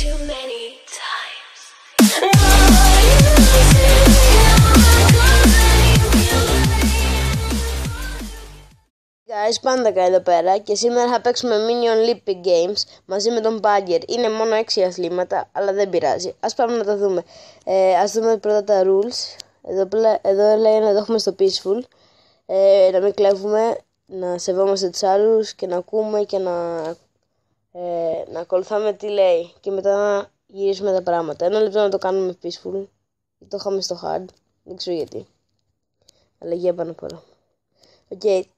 too many times. Guys, Πάντακα εδώ πέρα και σήμερα θα παίξουμε Minion Olympic Games μαζί με τον Bagger. Είναι μόνο 6 αθλήματα, αλλά δεν πειράζει. Ας πάμε να τα δούμε. Ας δούμε πρώτα τα rules. Εδώ λέει να το έχουμε στο peaceful. Να μην κλέβουμε, να σεβόμαστε τους άλλους και να ακούμε και να ακολουθάμε τι λέει. Και μετά να γυρίσουμε τα πράγματα. 1 λεπτό να το κάνουμε peaceful. Το είχαμε στο hard. Δεν ξέρω γιατί. Αλλαγή επάνω απ' όλα.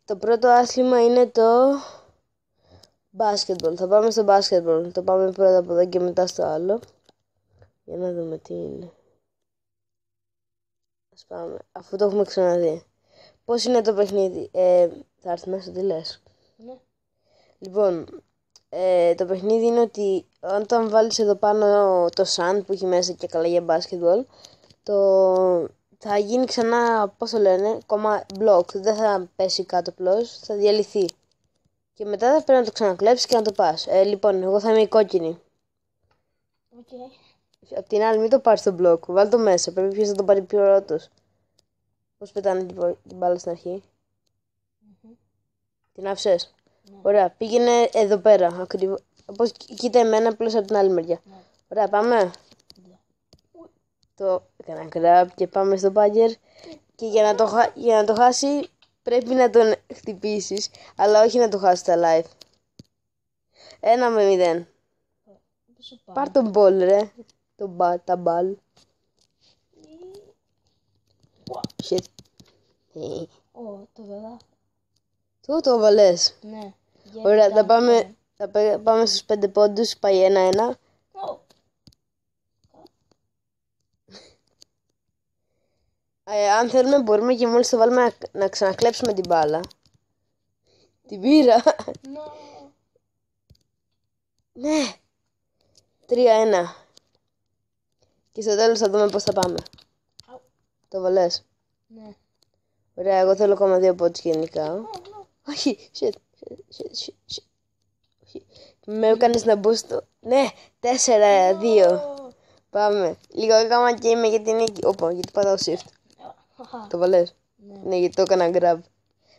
Το πρώτο άθλημα είναι το basketball. Θα πάμε στο basketball. Το πάμε πρώτα από εδώ και μετά στο άλλο. Για να δούμε τι είναι. Ας πάμε. Αφού το έχουμε ξαναδεί. Πώς είναι το παιχνίδι. Θα έρθει μέσα, τι λες. Ναι. Λοιπόν, το παιχνίδι είναι ότι όταν βάλεις εδώ πάνω το sand που έχει μέσα και καλά για basketball, θα γίνει ξανά, πώς το λένε, block. Δεν θα πέσει κάτω απλώς, θα διαλυθεί. Και μετά θα πρέπει να το ξανακλέψεις και να το πας. Λοιπόν, εγώ θα είμαι η κόκκινη. Απ' την άλλη, μην το πάρεις το block, βάλ το μέσα. Πρέπει ποιος θα το πάρει πρώτος. Πώς πετάνε την μπάλα στην αρχή. Την άφησες. Ναι. Ωραία, πήγαινε εδώ πέρα. Ακριβώς. Όπως κοίτα εμένα, απλώς από την άλλη μεριά. Ναι. Ωραία, πάμε. Το έκανα grab και πάμε στο Bagger. Και για να το χάσει πρέπει να τον χτυπήσεις, αλλά όχι να το χάσει τα live. 1-0. Πάρ τον ball, ρε. Τα ball. Shit. Το βέβαια. Το βάλες. Ναι. Ωραία, θα πάμε στους 5 πόντους. Πάει 1-1. Αν θέλουμε μπορούμε και μόλις το βάλουμε να ξανακλέψουμε την μπάλα. Την πήρα. Ναι. 3-1. Και στο τέλος θα δούμε πώς θα πάμε. Το βαλές. Ναι. Ωραία, εγώ θέλω ακόμα 2 πόντους γενικά. Όχι, shit. Με έκανες να μπω στο... Ναι, 4-2. Πάμε. Λίγο ακόμα και είμαι γιατί είναι εκεί. Όπα, γιατί πατάω shift. Το βαλές. Ναι, γιατί το έκανα grab.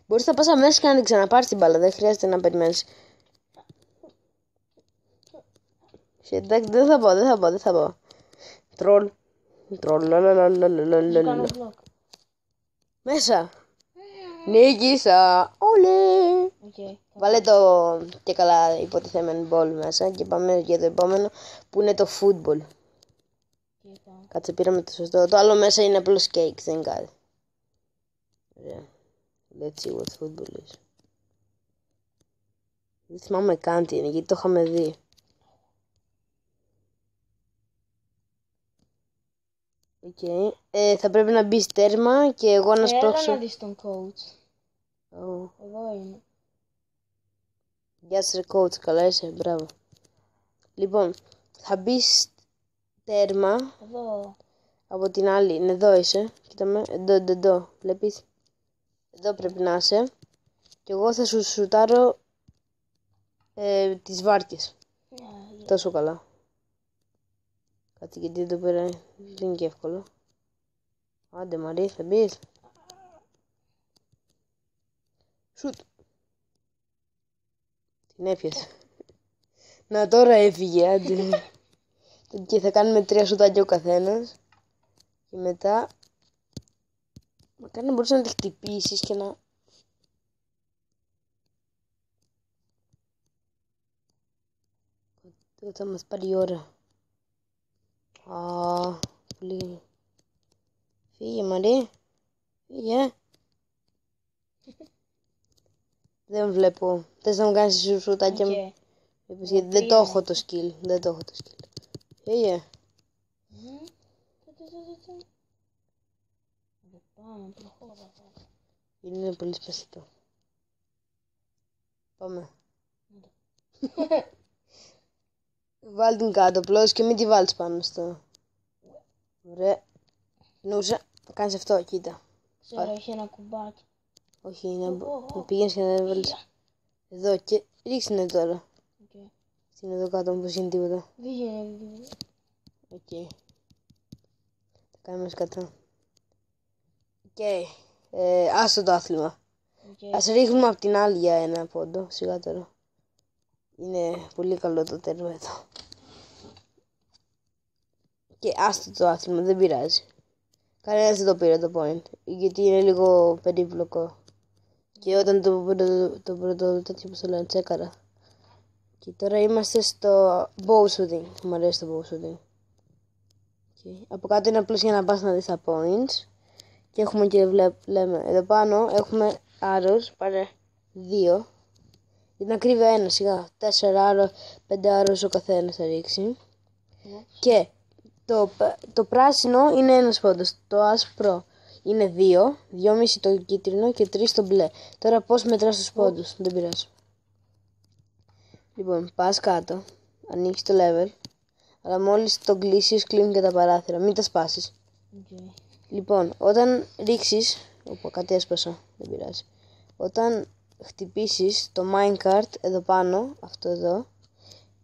Μπορείς να πας αμέσως και να την ξαναπάρεις την μπάλα. Δεν χρειάζεται να περιμένεις. Εντάξει, δεν θα πω. Τρολ. Μέσα. Νίκησα. Όλε. Βάλε το και καλά υποτιθέμενο ball μέσα και πάμε για το επόμενο που είναι το football. Κάτσε, πήραμε το σωστό. Το άλλο μέσα είναι απλώς cake, δεν είναι κάτι. Ωραία. Let's see what football is. Δεν θυμάμαι καν τι είναι, γιατί το είχαμε δει. Θα πρέπει να μπεις τέρμα και εγώ να σπρώξω. Έλα να δεις τον coach. Εδώ είναι. Γεια σας, coach, καλά είσαι, μπράβο. Λοιπόν, θα μπεις τέρμα. Εδώ. Από την άλλη, είναι εδώ είσαι. Κοίταμε, εδώ, βλέπεις. Εδώ πρέπει να είσαι. Και εγώ θα σου σουτάρω τις βάρκες. Τόσο καλά. Κάτσε, γιατί εδώ πέρα δεν είναι και εύκολο. Άντε Μαρή, θα μπεις. Σουτ. Την έπιασε. Να, τώρα έφυγε, άντε. Και θα κάνουμε 3 σουτάκια ο καθένας. Και μετά... Μακάρι να μπορείς να τη χτυπήσεις και να... Θα μας πάρει η ώρα. Πολύ... Φύγε Μαρή. Φύγε. Δεν βλέπω. Θες να μου κάνεις σουτάκια μου. Γιατί δεν το έχω το skill. Φύγε. Είναι πολύ σπαστικό. Πάμε. Βάλ την κάτω απλώς και μην τη βάλεις πάνω στο... Ωραία. Νούσα, κάνεις αυτό, κοίτα. Ξέρω, έχει ένα κουμπάκι. Όχι, να πηγαίνεις και να βάλεις. Εδώ και ρίξτε τώρα. Τι είναι εδώ κάτω, μήπως είναι τίποτα. Δεν γίνεται τίποτα. Οκ. Θα κάνουμε σκατά. Οκ. Άστο το άθλημα. Okay. Ας ρίχνουμε απ' την άλλη για ένα πόντο, σιγά τώρα. Είναι πολύ καλό το τέρμα εδώ. Και άστο το άθλημα, δεν πειράζει. Κανένας δεν το πήρε το point, γιατί είναι λίγο περίπλοκο. Και όταν το πρώτο τέτοιο που το λένε, τσέκαρα. Και τώρα είμαστε στο bow shooting. Μου αρέσει το bow shooting. Okay. Από κάτω είναι απλώς για να πας να δεις τα points. Και έχουμε και λέμε, εδώ πάνω έχουμε arrows, πάρε 2. Για την ακρίβεια 1, σιγά. 4 arrows, 5 arrows ο καθένας θα ρίξει. Ναι. Και το πράσινο είναι ένας πόντος. Το άσπρο είναι 2, 2,5 το κίτρινο και 3 το μπλε. Τώρα πώς μετράς τους πόντους, δεν πειράζει. Λοιπόν, πας κάτω, ανοίξεις το level, αλλά μόλις το κλείσεις κλείνουν και τα παράθυρα, μην τα σπάσεις. Okay. Λοιπόν, όταν ρίξεις, κάτι έσπασα, δεν πειράζει. Όταν χτυπήσεις το minecart εδώ πάνω, αυτό εδώ,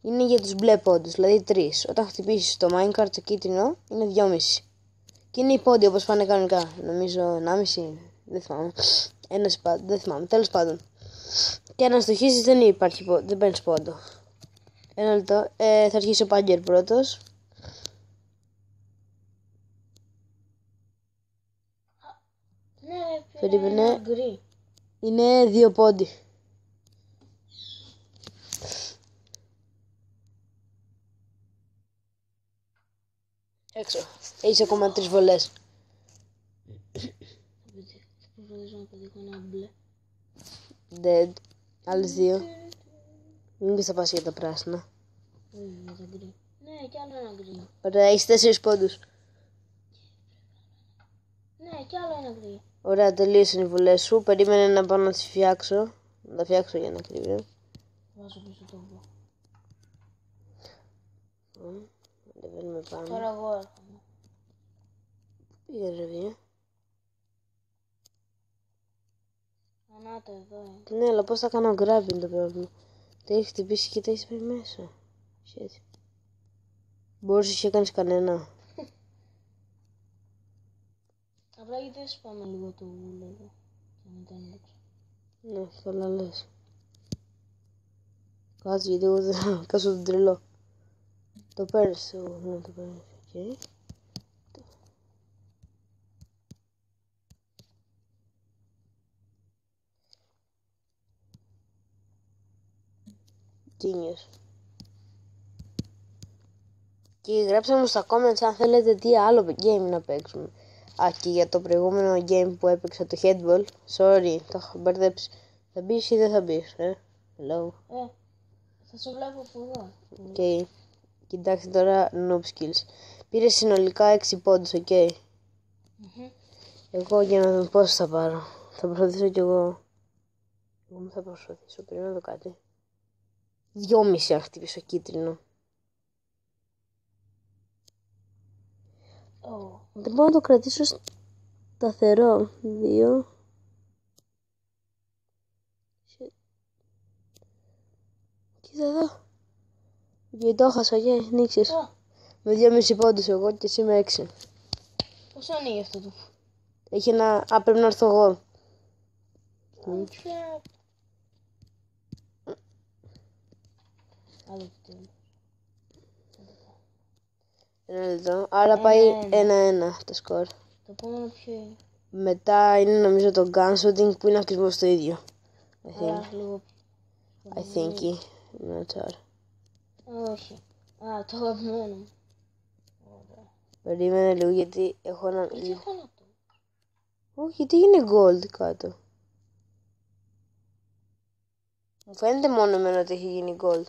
είναι για τους μπλε πόντους, δηλαδή 3. Όταν χτυπήσεις το minecart το κίτρινο, είναι 2,5. Και είναι οι πόντοι όπως πάνε κανονικά. Νομίζω 1,5, δεν θυμάμαι. Δεν θυμάμαι, τέλος πάντων. Και αν αστοχίσεις δεν υπάρχει πόντο, δεν παίρνεις πόντο. Ένα λεπτό, θα αρχίσει ο Πάγκερ πρώτος. Ναι, Περίμενε. γκρι. Είναι 2 πόντι. Έξω. Έχεις ακόμα 3 βολές. Θα προσπαθήσω να πετύχω ένα μπλε. Dead. Άλλες 2. Μην θα πας για τα πράσινα. Όχι, με τα γκρι. Ναι, κι άλλο ένα γκρι. Ωραία, έχεις 4 πόντους. Ναι, κι άλλο ένα γκρι. Ωραία, τελείωσαν οι βολές σου. Περίμενε να πάω να τις φτιάξω. Να τα φτιάξω για να κρύβει. Βάζω πίσω το βο. Ανεβαίνουμε πάνω. Τώρα εγώ έρχομαι. Πήγε ρε βία. Ανάτα εδώ είναι. Ναι, αλλά πώς θα κάνω grabbing το πρόβλημα. Τα έχει χτυπήσει και τα έχεις πάει μέσα. Shit. Μπορούσες και κάνεις κανένα. Απλά γιατί δεν σπάμε λίγο το βούλο εδώ. Και μετά ανοίξω. Ναι, καλά λες. Κάτσε γιατί εγώ δεν κάσω τον τρελό. Το παίρνεις εγώ, ναι το παίρνεις. Okay. Genius. Και γράψτε μου στα comments αν θέλετε τι άλλο game να παίξουμε. Α, και για το προηγούμενο game που έπαιξα, το headball, sorry, το έχω μπερδέψει. Θα μπεις ή δεν θα μπεις, hello. Θα σε βλέπω από εδώ. Okay. Κοιτάξτε τώρα noob skills. Πήρε συνολικά 6 πόντους, ok. Εγώ για να δω πώς θα πάρω. Θα προσπαθήσω κι εγώ. Εγώ μου θα προσπαθήσω, πρέπει να δω κάτι. 2,5 αν χτυπήσω κίτρινο. Δεν μπορώ να το κρατήσω σταθερό. 2. Κοίτα εδώ. Γιατί το έχασα και νίξες. Με 2,5 πόντους εγώ και εσύ με 6. Πώς ανοίγει αυτό το. Έχει ένα. Α, πρέπει να έρθω εγώ. Άλλο το τέλος. Ένα λεπτό. Άρα πάει 1-1 το σκορ. Το επόμενο ποιο είναι. Μετά είναι νομίζω το gun shooting που είναι ακριβώς το ίδιο. Άρα λίγο. I think. Not sure. Όχι. Α, το αγαπημένο μου. Περίμενε λίγο γιατί έχω ένα. Γιατί έχω ένα το. Όχι, γιατί είναι gold κάτω. Μου φαίνεται μόνο εμένα ότι έχει γίνει gold.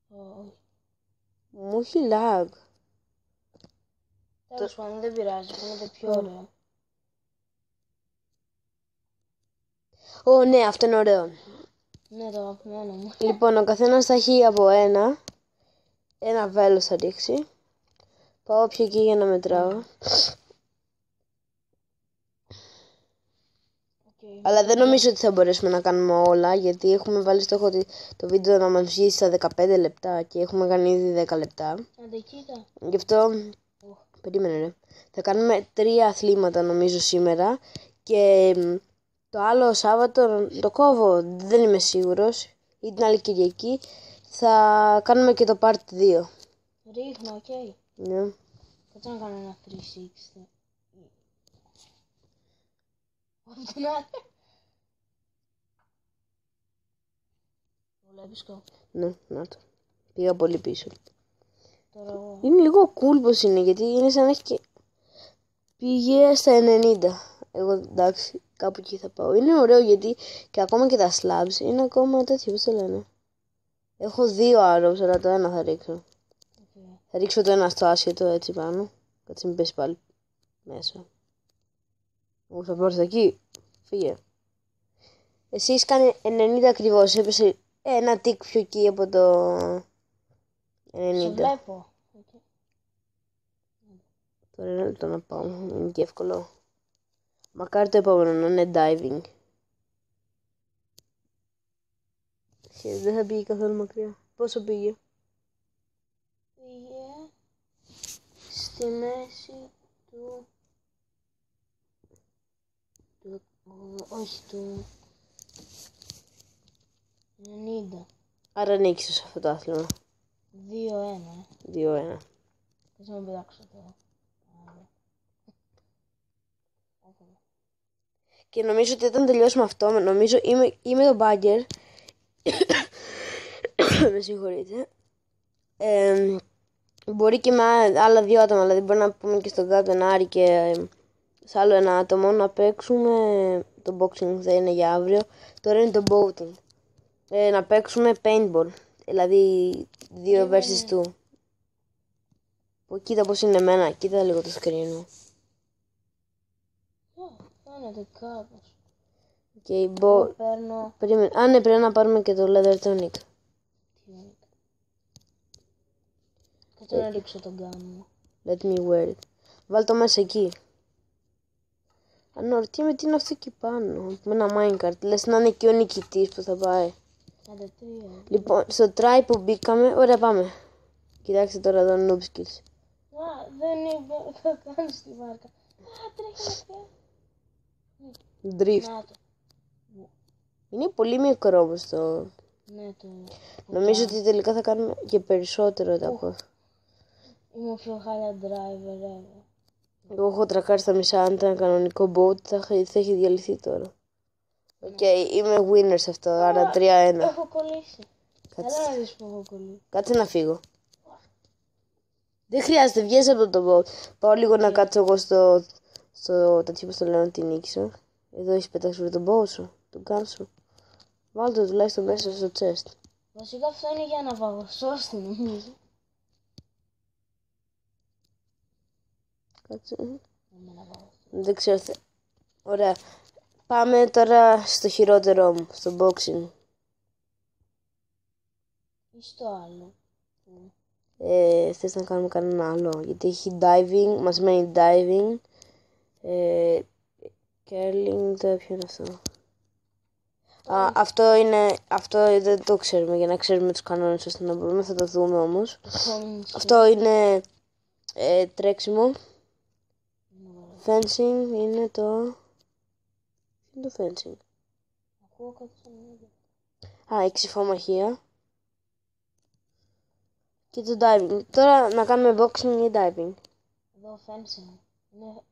Όχι. Μου έχει lag. Τέλος πάντων, δεν πειράζει, φαίνεται πιο ωραίο. Ω, ναι, αυτό είναι ωραίο. Ναι, το αγαπημένο μου. Λοιπόν, ο καθένας θα έχει από ένα βέλος θα ρίξει. Πάω πιο εκεί για να μετράω. Okay. Αλλά δεν νομίζω ότι θα μπορέσουμε να κάνουμε όλα, γιατί έχουμε βάλει στόχο ότι το βίντεο να μας βγει στα 15 λεπτά και έχουμε κάνει ήδη 10 λεπτά. Άντε κοίτα. Γι' αυτό, περίμενε ρε, θα κάνουμε 3 αθλήματα νομίζω σήμερα και το άλλο Σάββατο το κόβω, δεν είμαι σίγουρος, ή την άλλη Κυριακή θα κάνουμε και το part 2. Ρίχνω, οκ. Ναι. Κάτσε να κάνω ένα 360. Αυτό να είναι. Βλέπεις το. Ναι, να το. Πήγα πολύ πίσω. Τώρα εγώ. Είναι λίγο cool πως είναι, γιατί είναι σαν να έχει και... Πήγε στα 90. Εγώ εντάξει, κάπου εκεί θα πάω. Είναι ωραίο γιατί και ακόμα και τα slabs είναι ακόμα τέτοιο, πώς το λένε. Έχω 2 arrows, αλλά το ένα θα ρίξω. Okay. Θα ρίξω το ένα στο άσχετο έτσι πάνω. Κάτσε μην πέσει πάλι μέσα. Εγώ θα πάρω εκεί. Φύγε. Εσύ έχεις κάνει 90 ακριβώς. Έπεσε ένα τικ πιο εκεί από το 90. Σε βλέπω. Okay. Τώρα ένα λεπτό να πάω. Είναι και εύκολο. Μακάρι το επόμενο να είναι diving. Δεν θα πήγε καθόλου μακριά. Πόσο πήγε? Πήγε στη μέση του... όχι του... 90. Άρα νίκησες σε αυτό το άθλημα. 2-1. 2-1. Κάτσε να πειράξω τώρα. Και νομίζω ότι όταν τελειώσουμε αυτό, νομίζω είμαι το μπάγκερ. Με συγχωρείτε. Μπορεί και με άλλα 2 άτομα, δηλαδή μπορεί να πούμε και στον Captain Άρη και σε άλλο ένα άτομο να παίξουμε. Το boxing θα είναι για αύριο. Τώρα είναι το boating. Να παίξουμε paintball. Δηλαδή 2 vs 2. Κοίτα πως είναι εμένα. Κοίτα λίγο το screen μου. Φαίνεται κάπως. Okay, Παίρνω... Περίμενε. Α, ναι, πρέπει να πάρουμε και το leather tonic. Κάτσε να ρίξω τον gun μου. Let me wear it. Βάλ το μέσα εκεί. Αναρωτιέμαι τι είναι αυτό εκεί πάνω. Με ένα minecart. Λες να είναι και ο νικητής που θα πάει. Άντε 3. Λοιπόν, στο try που μπήκαμε. Ωραία, πάμε. Κοιτάξτε τώρα εδώ noob skills. Δεν είπα, θα κάνεις τη βάρκα. Τρέχει πια. Drift. Να το. Είναι πολύ μικρό όμως το... Ναι, το... Νομίζω ότι τελικά θα κάνουμε και περισσότερο από αυτό. Είμαι ο πιο χάλια driver ever. Εγώ έχω τρακάρει στα μισά. Αν ήταν κανονικό boat θα έχει διαλυθεί τώρα. Οκ, είμαι winner σε αυτό, άρα 3-1. Έχω κολλήσει. Έλα να δεις που έχω κολλήσει. Κάτσε να φύγω. Δεν χρειάζεται, βγες από το boat. Πάω λίγο να κάτσω εγώ στο τέτοιο που το λένε ότι νίκησα. Εδώ έχεις πετάξει τον boat σου, τον gun σου. Βάλτε το τουλάχιστον μέσα στο chest. Βασικά αυτό είναι για να παγωσώσει νομίζω. Κάτσε. Δεν ξέρω. Ωραία. Πάμε τώρα στο χειρότερό μου, στο boxing. Ή στο άλλο. Θες να κάνουμε κανένα άλλο? Γιατί έχει diving, μας μένει diving. Curling, ποιο είναι αυτό? Αυτό δεν το ξέρουμε για να ξέρουμε τους κανόνες ώστε να μπορούμε, θα το δούμε όμως. Αυτό είναι τρέξιμο. Fencing είναι το... Τι είναι το fencing? Ακούω κάτι σαν ίδιο. Εξυφομαχία. Και το diving. Τώρα να κάνουμε boxing ή diving? Εδώ fencing. Είναι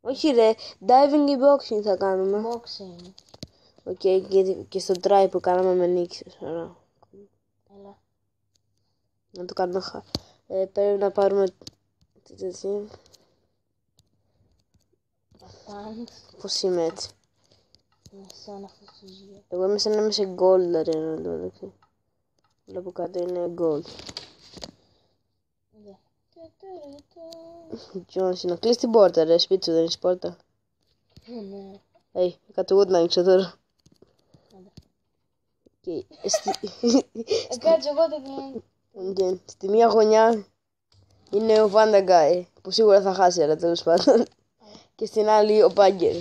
Όχι ρε, diving ή boxing θα κάνουμε. boxing. Οκ, και στο try που κάναμε με νίκησες. Άρα. Έλα. Να το κάνουμε πρέπει να πάρουμε... Τι. Πώς είμαι έτσι? Είναι σαν αυτό το ζύγιο. Εγώ είμαι σαν να είμαι σε gold arena τώρα. Βλέπω κάτω είναι gold. Τζόνς, να κλείσει την πόρτα ρε, σπίτι σου δεν έχεις πόρτα? Ναι. Κάτω εγώ την άνοιξα τώρα. Κάτσε εγώ το κλείνω. Στη μία γωνιά είναι ο Vanda Guy που σίγουρα θα χάσει, αλλά τέλος πάντων. Και στην άλλη ο Bagger.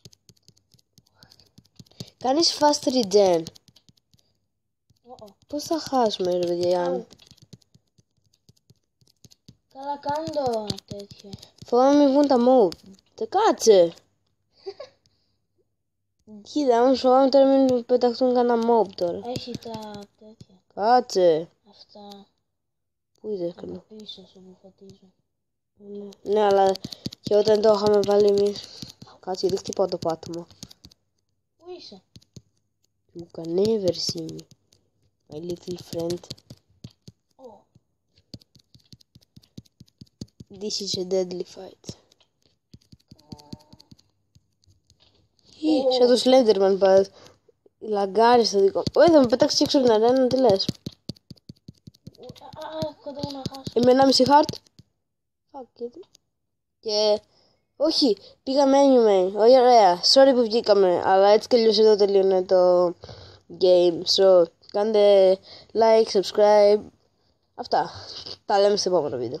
Κάνεις fast regen. Ω, Πώς θα χάσουμε, ρε παιδιά. Αου. Καλά κάνει το τέτοιο. Φοβάμαι μην βγουν τα mob. Κάτσε. Κοίτα, όμως φοβάμαι τώρα μην πεταχτούν κανένα mob τώρα. Έχει τα τέτοια. Κάτσε. Αυτά Πού είδες από κανένα. πίσω σου που φωτίζουν. Ναι, αλλά και όταν το είχαμε βάλει εμείς. Κάτσε, γιατί χτυπάω το πάτωμα. Πού είσαι? You can never see me, my little friend. Ω, This is a deadly fight. Ω. Σαν το Slenderman πας. Λαγκάρι στο δικό μου. Όχι, θα με πετάξει έξω από την αρένα, τι λες. κοντά μου να χάσω. Είμαι 1,5 heart. Fuck it. Και... όχι, πήγαμε anyway. Όχι, ωραία. Sorry που βγήκαμε, αλλά έτσι κι αλλιώς εδώ τελείωνε το game. So, κάντε like, subscribe. Αυτά. Τα λέμε στο επόμενο βίντεο.